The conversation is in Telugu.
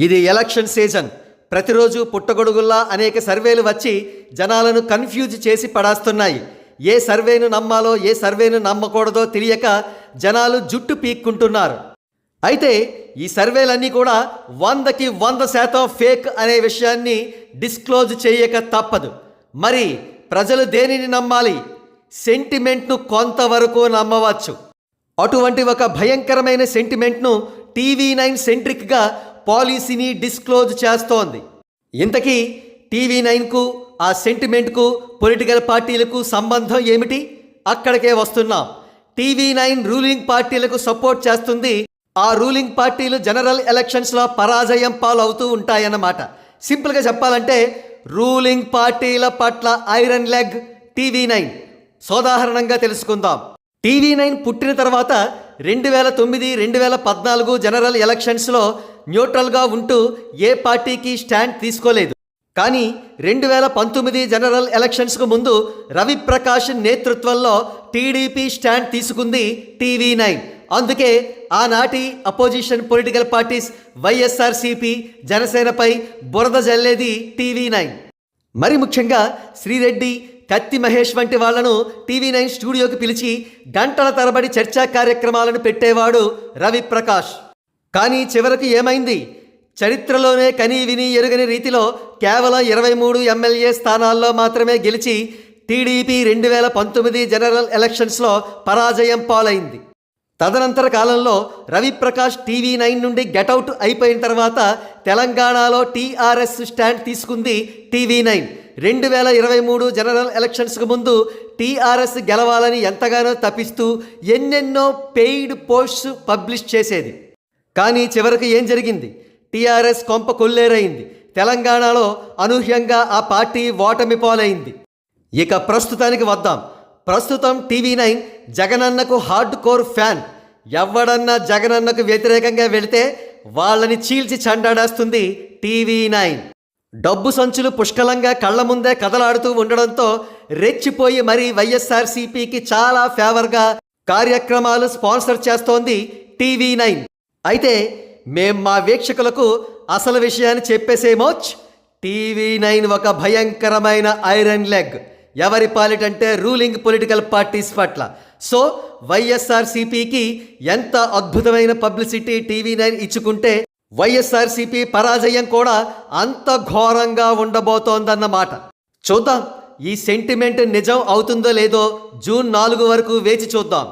ఇది ఎలక్షన్ సీజన్. ప్రతిరోజు పుట్టగొడుగుల్లా అనేక సర్వేలు వచ్చి జనాలను కన్ఫ్యూజ్ చేసి పడేస్తున్నాయి. ఏ సర్వేను నమ్మాలో ఏ సర్వేను నమ్మకూడదో తెలియక జనాలు జుట్టు పీక్కుంటున్నారు. అయితే ఈ సర్వేలన్నీ కూడా 100కి 100% ఫేక్ అనే విషయాన్ని డిస్క్లోజ్ చేయక తప్పదు. మరి ప్రజలు దేనిని నమ్మాలి? సెంటిమెంట్ను కొంతవరకు నమ్మవచ్చు. అటువంటి ఒక భయంకరమైన సెంటిమెంట్ను TV9 సెంట్రిక్గా పాలసీని డిస్క్లోజ్ చేస్తోంది. ఇంతకీ TV9కు ఆ సెంటిమెంట్కు పొలిటికల్ పార్టీలకు సంబంధం ఏమిటి? అక్కడికే వస్తున్నాం. TV9 రూలింగ్ పార్టీలకు సపోర్ట్ చేస్తుంది. ఆ రూలింగ్ పార్టీలు జనరల్ ఎలక్షన్స్లో పరాజయం పాలవుతూ ఉంటాయన్నమాట. సింపుల్గా చెప్పాలంటే రూలింగ్ పార్టీల పట్ల ఐరన్ లెగ్ TV9. సోదాహరణంగా తెలుసుకుందాం. TV9 పుట్టిన తర్వాత 2009, 2014 జనరల్ ఎలక్షన్స్లో న్యూట్రల్గా ఉంటూ ఏ పార్టీకి స్టాండ్ తీసుకోలేదు. కానీ 2019 జనరల్ ఎలక్షన్స్కు ముందు రవిప్రకాష్ నేతృత్వంలో టీడీపీ స్టాండ్ తీసుకుంది TV9. అందుకే ఆనాటి అపోజిషన్ పొలిటికల్ పార్టీస్ వైఎస్ఆర్సీపీ, జనసేనపై బురద జల్లేది TV9. మరి ముఖ్యంగా శ్రీరెడ్డి, కత్తి మహేష్ వంటి వాళ్లను TV9 స్టూడియోకి పిలిచి గంటల తరబడి చర్చా కార్యక్రమాలను పెట్టేవాడు రవిప్రకాష్. కానీ చివరకు ఏమైంది? చరిత్రలోనే కనీ విని ఎరుగని రీతిలో కేవలం 23 ఎమ్మెల్యే స్థానాల్లో మాత్రమే గెలిచి టీడీపీ 2019 జనరల్ ఎలక్షన్స్లో పరాజయం పాలైంది. తదనంతర కాలంలో రవిప్రకాష్ TV9 నుండి గెటౌట్ అయిపోయిన తర్వాత తెలంగాణలో టీఆర్ఎస్ స్టాండ్ తీసుకుంది TV9. 2023 జనరల్ ఎలక్షన్స్కు ముందు టీఆర్ఎస్ గెలవాలని ఎంతగానో తప్పిస్తూ ఎన్నెన్నో పెయిడ్ పోస్ట్స్ పబ్లిష్ చేసేది. కానీ చివరికి ఏం జరిగింది? టీఆర్ఎస్ కొంప కొల్లేరైంది. తెలంగాణలో అనూహ్యంగా ఆ పార్టీ ఓటమి పాలైంది. ఇక ప్రస్తుతానికి వద్దాం. ప్రస్తుతం TV9 జగనన్నకు హార్డ్ కోర్ ఫ్యాన్. ఎవడన్నా జగనన్నకు వ్యతిరేకంగా వెళితే వాళ్ళని చీల్చి చండాడేస్తుంది TV9. డబ్బు సంచులు పుష్కలంగా కళ్ల ముందే కదలాడుతూ ఉండడంతో రెచ్చిపోయి మరీ వైఎస్ఆర్సీపీకి చాలా ఫేవర్గా కార్యక్రమాలు స్పాన్సర్ చేస్తోంది TV9. అయితే మేం మా వీక్షకులకు అసలు విషయాన్ని చెప్పేసేమోచ్. TV9 ఒక భయంకరమైన ఐరన్ లెగ్. ఎవరి పాలిటంటే రూలింగ్ పొలిటికల్ పార్టీస్ పట్ల. సో వైఎస్ఆర్సీపీకి ఎంత అద్భుతమైన పబ్లిసిటీ TV9 ఇచ్చుకుంటే వైఎస్ఆర్సీపీ పరాజయం కూడా అంత ఘోరంగా ఉండబోతోందన్నమాట. చూద్దాం ఈ సెంటిమెంట్ నిజం అవుతుందో లేదో జూన్ 4 వరకు వేచి చూద్దాం.